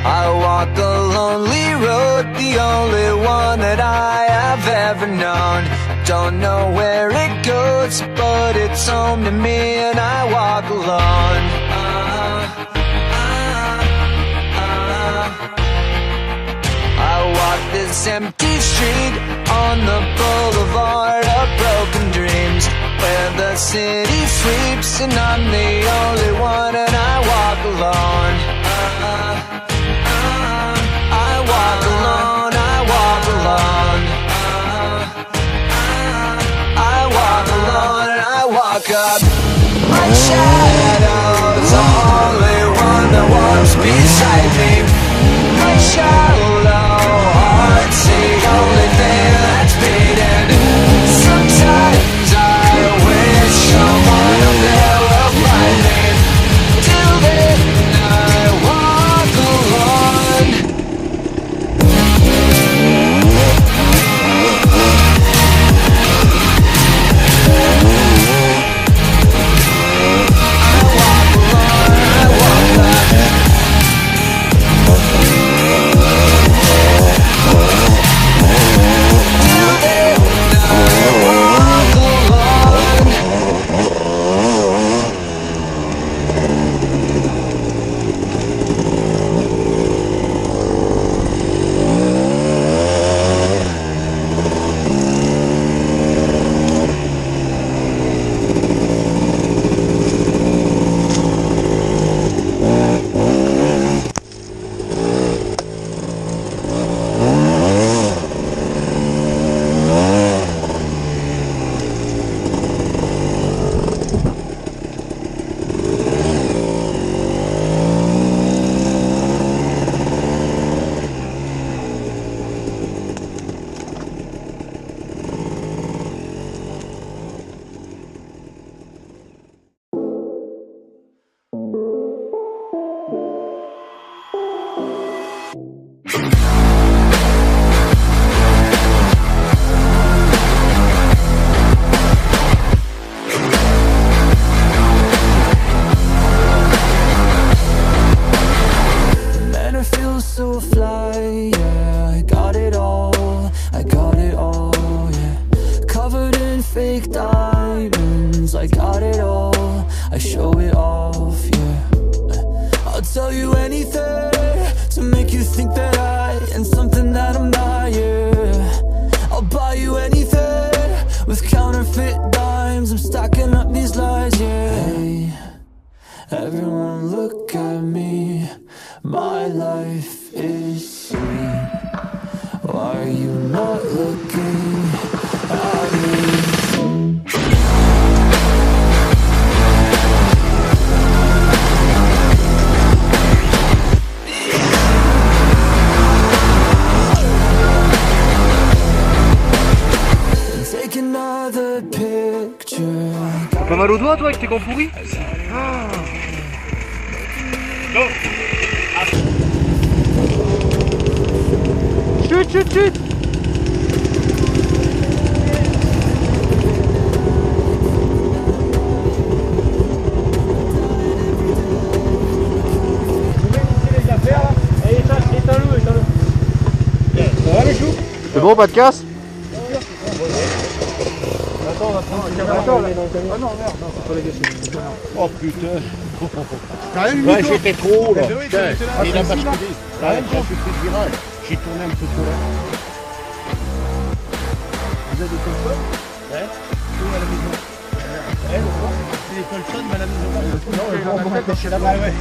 I walk a lonely road, the only one that I have ever known. Don't know where it goes, but it's home to me and I walk alone. I walk this empty street on the boulevard of broken dreams, where the city sleeps and I'm the only one and I walk alone. I walk alone, I walk alone. I walk alone and I walk up. My shadow's the only one that walks beside me. My shallow heart's the only thing that's beating. Sometimes I wish someone up there will find me. Till then I walk alone. Everyone look at me, my life is sweet. Why are you not looking at me? Take another picture. T'as pas mal au doigt toi avec tes gants pourris? Ah. Go. Chut, chut, chut. Ça va les choux? C'est bon, pas de casse? Attends, on va prendre la caméra. Attends, là. Ah non, merde, non, faut pas la gâcher. Oh putain. T'as rien vu? Ouais, j'étais trop là. Putain, il a basculé. T'as rien fait le virage. J'ai tourné un peu trop là. Vous avez des téléphones? Ouais. Où à la maison? Elle, c'est les téléphones, mais à la maison. Non, je vais chez là-bas. Ouais.